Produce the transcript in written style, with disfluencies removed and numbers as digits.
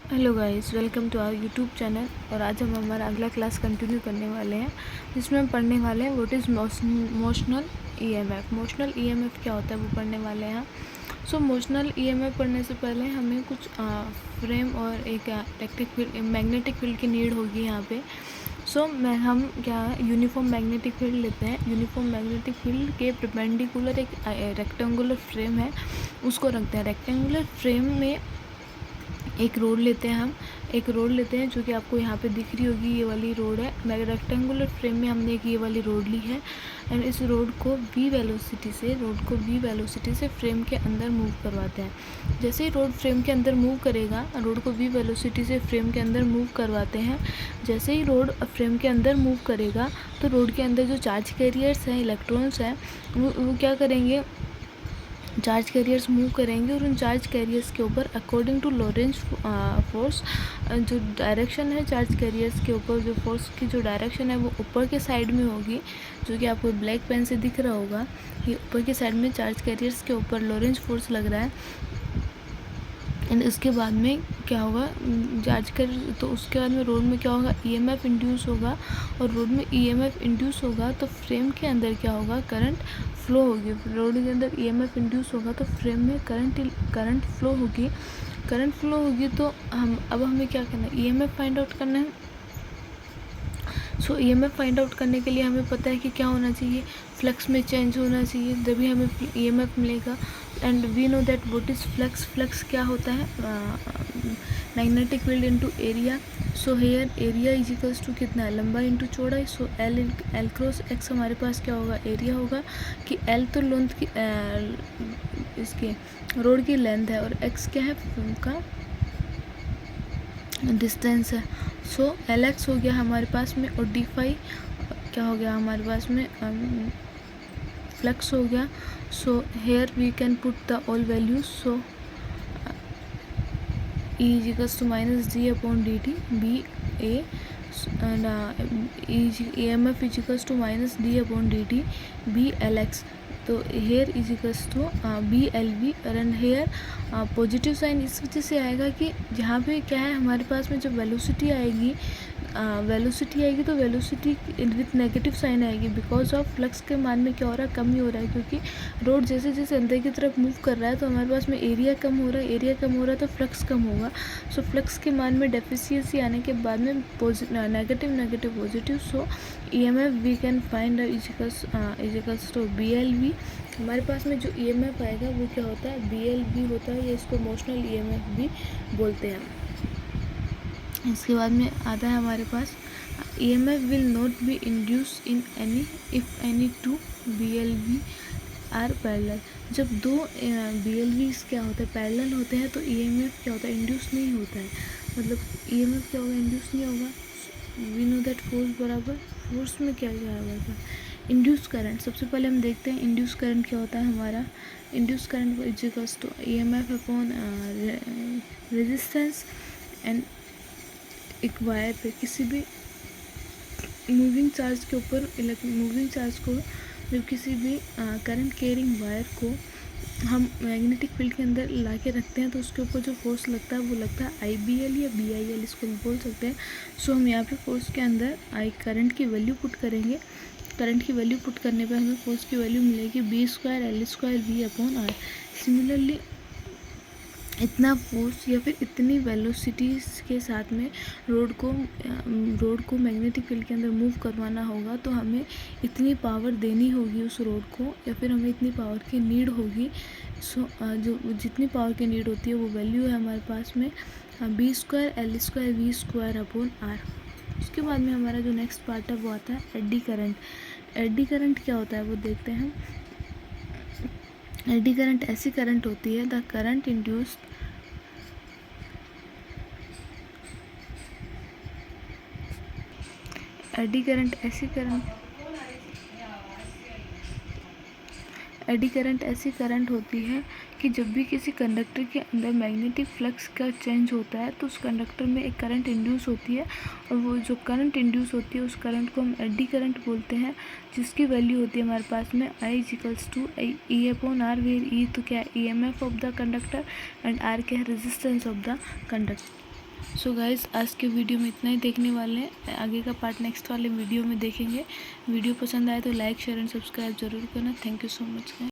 Hello guys, welcome to our YouTube channel. और आज हम हमारा अगला क्लास कंटिन्यू करने वाले हैं, जिसमें हम पढ़ने वाले हैं what is motional EMF. Motional EMF क्या होता है वो पढ़ने वाले हैं। सो मोशनल ईएमएफ पढ़ने से पहले हमें कुछ फ्रेम और एक इलेक्ट्रिक फील्ड, मैग्नेटिक फील्ड की नीड होगी यहाँ पे। हम क्या यूनिफॉर्म मैग्नेटिक फील्ड लेते हैं। यूनिफॉर्म मैग्नेटिक फील्ड के परपेंडिकुलर एक रेक्टेंगुलर फ्रेम है, उसको रखते हैं। रेक्टेंगुलर फ्रेम में एक रोड लेते हैं, हम एक रोड लेते हैं जो कि आपको यहाँ पे दिख रही होगी, ये वाली रोड है। मेरे रेक्टेंगुलर फ्रेम में हमने एक ये वाली रोड ली है एंड इस रोड को v वेलोसिटी से फ्रेम के अंदर मूव करवाते हैं। जैसे ही रोड फ्रेम के अंदर मूव करेगा, रोड को v वेलोसिटी से फ्रेम के अंदर मूव करवाते हैं। जैसे ही रोड फ्रेम के अंदर मूव करेगा तो रोड के अंदर जो चार्ज कैरियर्स हैं, इलेक्ट्रॉन्स हैं, वो क्या करेंगे, चार्ज कैरियर्स मूव करेंगे और उन चार्ज कैरियर्स के ऊपर अकॉर्डिंग टू लॉरेंज फोर्स जो डायरेक्शन है चार्ज कैरियर्स के ऊपर, जो फोर्स की जो डायरेक्शन है वो ऊपर के साइड में होगी, जो कि आपको ब्लैक पेन से दिख रहा होगा। ये ऊपर के साइड में चार्ज कैरियर्स के ऊपर लॉरेंज फोर्स लग रहा है। एंड इसके बाद में क्या होगा, चार्ज कर तो उसके बाद में रोड में क्या होगा, ईएमएफ इंड्यूस होगा। और रोड में ईएमएफ इंड्यूस होगा तो फ्रेम के अंदर क्या होगा, करंट फ्लो होगी। रोड के अंदर ईएमएफ इंड्यूस होगा तो फ्रेम में करंट फ्लो होगी। करंट फ्लो होगी तो हमें क्या करना है, ईएमएफ फाइंड आउट करना है। सो ईएमएफ फाइंड आउट करने के लिए हमें पता है कि क्या होना चाहिए, फ्लक्स में चेंज होना चाहिए, तभी हमें ईएमएफ मिलेगा। And we know that what is flux. Flux क्या होता है, magnetic field into area. So here area is equals to कितना है, लंबाई इंटू चौड़ाई। सो एल क्रॉस एक्स हमारे पास क्या होगा, एरिया होगा। कि एल तो लेंथ की इसके रोड की लेंथ है और एक्स क्या है, उनका डिस्टेंस है। सो एल एक्स हो गया हमारे पास में, और डी फाई क्या हो गया हमारे पास में, फ्लक्स हो गया। So here we can put the all values. सो E is equals to minus d upon dt b a and EMF is equals to minus d upon dt b lx. तो here is equals to B L V. And here positive sign इस वजह से आएगा कि जहाँ पे क्या है हमारे पास में जब वेलोसिटी आएगी तो वेलोसिटी विथ नेगेटिव साइन आएगी, बिकॉज ऑफ फ्लक्स के मान में क्या हो रहा है, कम ही हो रहा है। क्योंकि रोड जैसे जैसे अंदर की तरफ मूव कर रहा है तो हमारे पास में एरिया कम हो रहा है तो फ्लक्स कम होगा। सो फ्लक्स के मान में डेफिशिएंसी आने के बाद में negative positive. So EMF we can find is equals to B L V. हमारे पास में जो ईएमएफ आएगा वो क्या होता है, बी एल वी होता है, या इसको मोशनल ईएमएफ भी बोलते हैं। इसके बाद में आता है हमारे पास EMF will not be induced in any if any two BLV are parallel। जब दो BLVs क्या होता है, पैरेलल होते हैं तो EMF क्या होता है, इंड्यूस नहीं होता है। मतलब EMF क्या होगा, इंड्यूस नहीं होगा। वी नो दैट फोर्स बराबर फोर्स में क्या क्या होगा, इंड्यूस करंट। सबसे पहले हम देखते हैं इंड्यूस करंट क्या होता है हमारा। Induce current is equals to EMF upon resistance. And एक वायर पे किसी भी मूविंग चार्ज के ऊपर मूविंग चार्ज को, जब किसी भी करंट कैरिंग वायर को हम मैग्नेटिक फील्ड के अंदर ला के रखते हैं तो उसके ऊपर जो फोर्स लगता है वो लगता है IBL या BIL, इसको बोल सकते हैं। सो हम यहाँ पे फोर्स के अंदर करंट की वैल्यू पुट करेंगे। करंट की वैल्यू पुट करने पर हमें फोर्स की वैल्यू मिलेगी B²L² V/R। सिमिलरली इतना फोर्स या फिर इतनी वेलोसिटीज़ के साथ में रोड को मैग्नेटिक फील्ड के अंदर मूव करवाना होगा तो हमें इतनी पावर देनी होगी उस रोड को, या फिर हमें इतनी पावर की नीड होगी। सो जो जितनी पावर की नीड होती है वो वैल्यू है हमारे पास में B²L² V/R। उसके बाद में हमारा जो नेक्स्ट पार्ट है वो आता है एडी करंट। एडी करंट क्या होता है वो देखते हैं। एडी करंट ऐसी करंट होती है, the current induced eddy current ऐसी करंट होती है कि जब भी किसी कंडक्टर के अंदर मैग्नेटिक फ्लक्स का चेंज होता है तो उस कंडक्टर में एक करंट इंड्यूस होती है, और वो जो करंट इंड्यूस होती है उस करंट को हम एडी करंट बोलते हैं, जिसकी वैल्यू होती है हमारे पास में I=E/R, वेयर E तो क्या है EMF of the conductor and R क्या है resistance of the conductor. So guys, आज के वीडियो में इतना ही देखने वाले हैं। आगे का पार्ट नेक्स्ट वाले वीडियो में देखेंगे। वीडियो पसंद आए तो लाइक शेयर एंड सब्सक्राइब जरूर करना। Thank you so much guys.